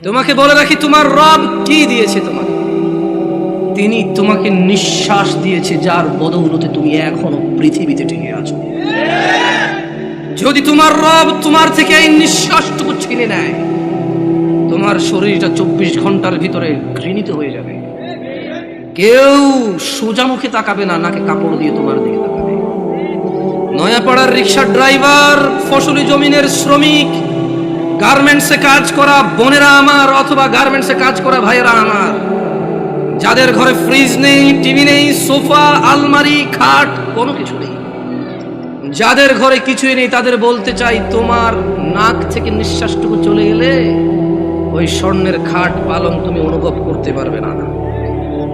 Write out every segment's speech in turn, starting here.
তোমাকে বলে রাখি, তোমার রব কি দিয়েছে তোমাকে? তিনি তোমাকে নিঃশ্বাস দিয়েছে, যার বদৌলতে তুমি এখনো পৃথিবীতে টিকে আছো। যদি তোমার রব তোমার থেকে এই নিঃশ্বাসটুকু ছিনে নেয়, তোমার শরীরটা 24 ঘন্টার ভিতরে ঘৃণিত হয়ে যাবে। কেউ সোজা মুখে তাকাবে না, নাকি কাপড় দিয়ে তোমার দিকে তাকাবে। নয়াপাড়ার রিক্সা ড্রাইভার, ফসলি জমিনের শ্রমিক, গার্মেন্টসে কাজ করা বোনেরা আমার, অথবা গার্মেন্টসে কাজ করা ভাইয়েরা আমার, যাদের ঘরে ফ্রিজ নেই, টিভি নেই, সোফা, আলমারি, খাট, কোনো কিছু নেই, যাদের ঘরে কিছুই নেই, তাদের বলতে চাই, তোমার নাক থেকে নিঃশ্বাসটুকু চলে গেলে ওই স্বর্ণের খাট পালং তুমি অনুভব করতে পারবে না।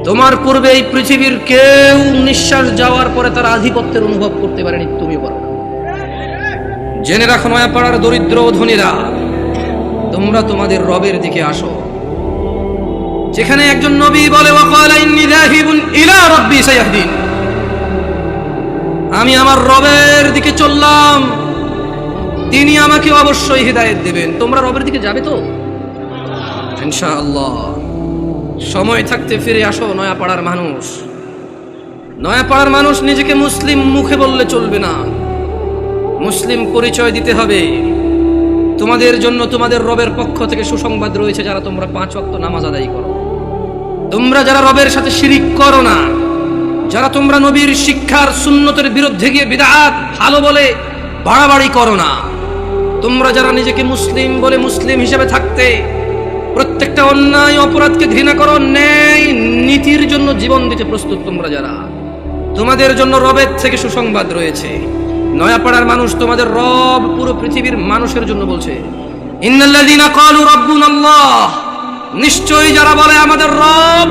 তোমার পূর্বে এই পৃথিবীর কেউ নিঃশ্বাস যাওয়ার পরে তার আধিপত্যের অনুভব করতে পারেনি, তুমি পারো। জেনে রাখো নয়াপাড়ার দরিদ্র ও ধনীরা, তোমরা তোমাদের রবের দিকে আসো। যেখানে একজন নবী বলে, ওয়াকালা ইন্নী যাহিবুন ইলা রাব্বি সায়াহদিন, আমি আমার রবের দিকে চললাম, তিনি আমাকে অবশ্যই হিদায়াত দেবেন। তোমরা রবের দিকে যাবে তো ইনশাআল্লাহ। সময় থাকতে ফিরে আসো নয়াপাড়ার মানুষ। নয়াপাড়ার মানুষ নিজেকে মুসলিম মুখে বললে চলবে না, মুসলিম পরিচয় দিতে হবে। তোমাদের জন্য তোমাদের রবের পক্ষ থেকে সুসংবাদ রয়েছে, যারা তোমরা 5 ওয়াক্ত নামাজ আদায় করো, তোমরা যারা রবের সাথে শিরিক করো না, যারা তোমরা নবীর শিক্ষার সুন্নতের বিরুদ্ধে গিয়ে বিদআত ভালো বলে বাড়াবাড়ি করো না, তোমরা যারা নিজেকে মুসলিম বলে মুসলিম হিসেবে থাকতে প্রত্যেকটা অন্যায় অপরাধকে ঘৃণা করো, ন্যায় নীতির জন্য জীবন দিতে প্রস্তুত, তোমরা যারা, তোমাদের জন্য রবের থেকে সুসংবাদ রয়েছে। নয়াপাড়ার মানুষ, তোমাদের রব পুরো পৃথিবীর মানুষের জন্য বলছে, ইন্নাল্লাযীনা ক্বালু রাব্বুনাল্লাহ, নিশ্চয়ই যারা বলে আমাদের রব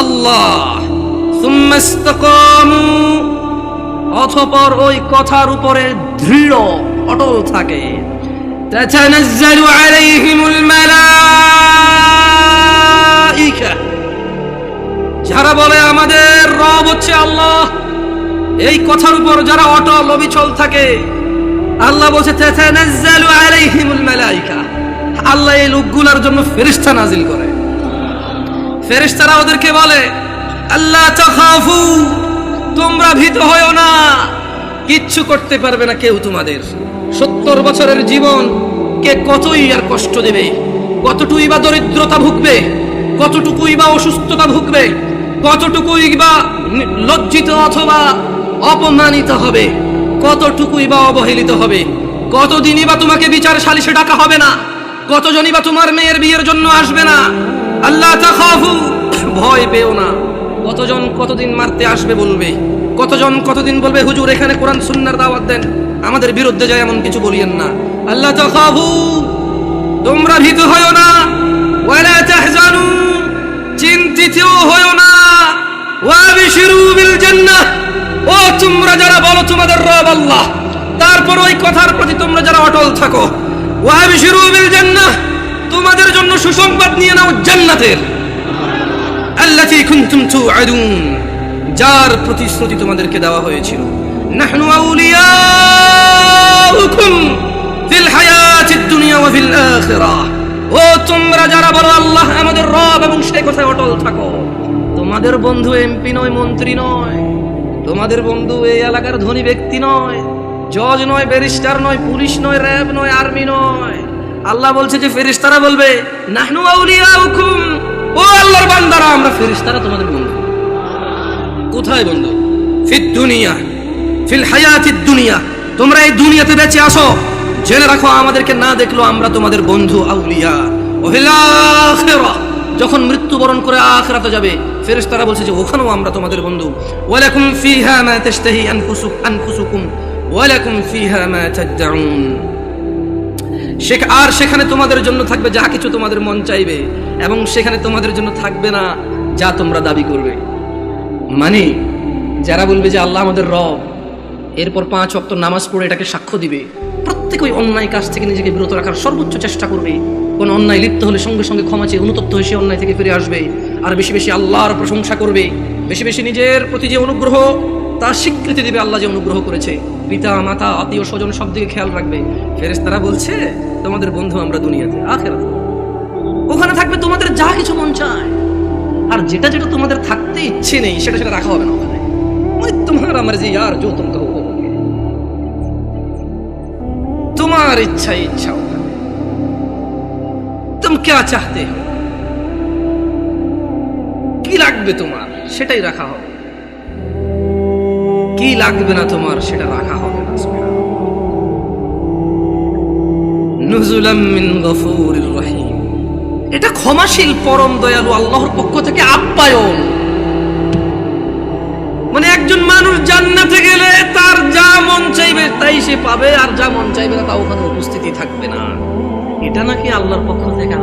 আল্লাহ, সুম্মা ইসতাকামু, অতঃপর ওই কথার উপরে দৃঢ় অটল থাকে, তাতানাজ্জালু আলাইহিমুল মালাইকা, যারা বলে আমাদের রব হচ্ছে আল্লাহ, এই কথার উপর যারা অটল অবিচল থাকে, আল্লাহ বলছে তাতানাজ্জালু আলাইহিমুল মালাইকা, আল্লাহ এই লোকগুলোর জন্য ফেরেশতা নাজিল করে। ফেরেশতারা ওদেরকে বলে, আল্লাহ তাখাফু, তোমরা ভীত হয়ো না, কিচ্ছু করতে পারবে না কেউ তোমাদের। 70 বছরের জীবন কে কতই আর কষ্ট দেবে, কতটুকুই বা দরিদ্রতা ভুগবে, কতটুকুই বা অসুস্থতা ভুগবে, কতটুকুই বা লজ্জিত অথবা অপমানিত হবে, কতটুকুই বা অবহেলিত হবে, কতদিনই বা তোমাকে বিচার সালিশে ডাকা হবে না, কতজনই বা তোমার মেয়ের বিয়ের জন্য আসবে না। আল্লাহ তাখাফু, ভয় পেও না। কতজন কতদিন মারতে আসবে বলবে, কতজন কতদিন বলবে হুজুর এখানে কোরআন সুন্নাহর দাওয়াত দেন, আমাদের বিরুদ্ধে যায় এমন কিছু বলিয়েন না। আল্লাহ তাখাফু, তোমরা ভীত হয়ো না, ওয়ালা তাহজানু, চিন্তিত হয়ো না, ওয়াবিশিরু বিল জান্নাহ, ও তোমরা যারা বলো তোমাদের রব আল্লাহ, তারপর ওই কথার প্রতি তোমরা যারা অটল থাকো, ওয়াবিশিরু বিল জান্নাহ, তোমাদের জন্য সুসংবাদ নিয়ে নাও জান্নাতের, আল্লাতী কুনতুম তুআদুন, যার প্রতিশ্রুতি তোমাদেরকে দেওয়া হয়েছিল। নাহনু আউলিয়াউকুম ফিল হায়াতিদ দুনিয়া ওয়া ফিল আখিরাহ, ও তোমরা যারা বলো আল্লাহ আমাদের রব এবং সেই কথায় অটল থাকো, তোমাদের বন্ধু এমপি নয়, মন্ত্রী নয়, তোমাদের বন্ধু এই এলাকার ধনী ব্যক্তি নয়, জজ নয়, ব্যারিস্টার নয়, পুলিশ নয়, র্যাব নয়, আর্মি নয়। আল্লাহ বলছে যে ফেরেশতারা বলবে, নাহনু আউলিয়াউকুম, ও আল্লাহর বান্দারা, আমরা ফেরেশতারা তোমাদের বন্ধু। কোথায় বন্ধু? ফিদ দুনিয়া, ফিল হায়াতিদ দুনিয়া, তোমরা এই দুনিয়াতে বেঁচে আসো, জেনে রাখো আমাদেরকে না দেখলো আমরা তোমাদের বন্ধু আউলিয়া। ওয়া ফিল আখিরাহ, যখন মৃত্যুবরণ করে আখিরাতে যাবে, ফেরেশতারা বলছে যে ওখানেও আমরা তোমাদের বন্ধু। ওয়া লাকুম ফিহা মা তাশতাহি আনফুসুকুম ওয়া লাকুম ফিহা মা তাদউন, আর সেখানে তোমাদের জন্য থাকবে যা কিছু তোমাদের মন চাইবে, এবং সেখানে তোমাদের জন্য থাকবে না যা তোমরা দাবি করবে। মানে যারা বলবে যে আল্লাহ আমাদের রব, এরপর 5 ওয়াক্ত নামাজ পড়ে এটাকে সাক্ষ্য দিবে, প্রত্যেক ওই অন্যায় কাজ থেকে নিজেকে বিরত রাখার সর্বোচ্চ চেষ্টা করবে, কোন অন্যায় লিপ্ত হলে সঙ্গে সঙ্গে ক্ষমা চেয়ে অনুতপ্ত হয়ে সে অন্যায় থেকে ফিরে আসবে, আর বেশি বেশি আল্লাহর প্রশংসা করবে, বেশি বেশি নিজের প্রতি যে অনুগ্রহ তার স্বীকৃতি দিবে, আল্লাহ যে অনুগ্রহ করেছে, পিতা মাতা আত্মীয় স্বজন সব দিকে খেয়াল রাখবে। ফেরেশতারা বলছে তোমাদের বন্ধু আমরা দুনিয়াতে, আখিরাতে। ওখানে থাকবে তোমাদের যা কিছু মন চায়, আর যেটা যেটা তোমাদের থাকতে ইচ্ছে নেই সেটা সেটা রাখা হবে না ওখানে। ওই তোমার মর্জি यार, जो तुम कहो वो होगा। তোমার ইচ্ছা ওখানে। तुम क्या चाहते हो, কি লাগবে তোমার সেটাই রাখা হবে, কি লাগবে না তোমার সেটা রাখা হবে না। নুজুলাম মিন গফুরির রহিম, এটা ক্ষমাশীল পরম দয়ালু আল্লাহর পক্ষ থেকে আপ্যায়ন। মানে একজন মানুষ জান্নাতে গেলে তার যা মন চাইবে তাই সে পাবে, আর যা মন চাইবে না তা ওখানে উপস্থিতি থাকবে না। এটা নাকি আল্লাহর পক্ষ থেকে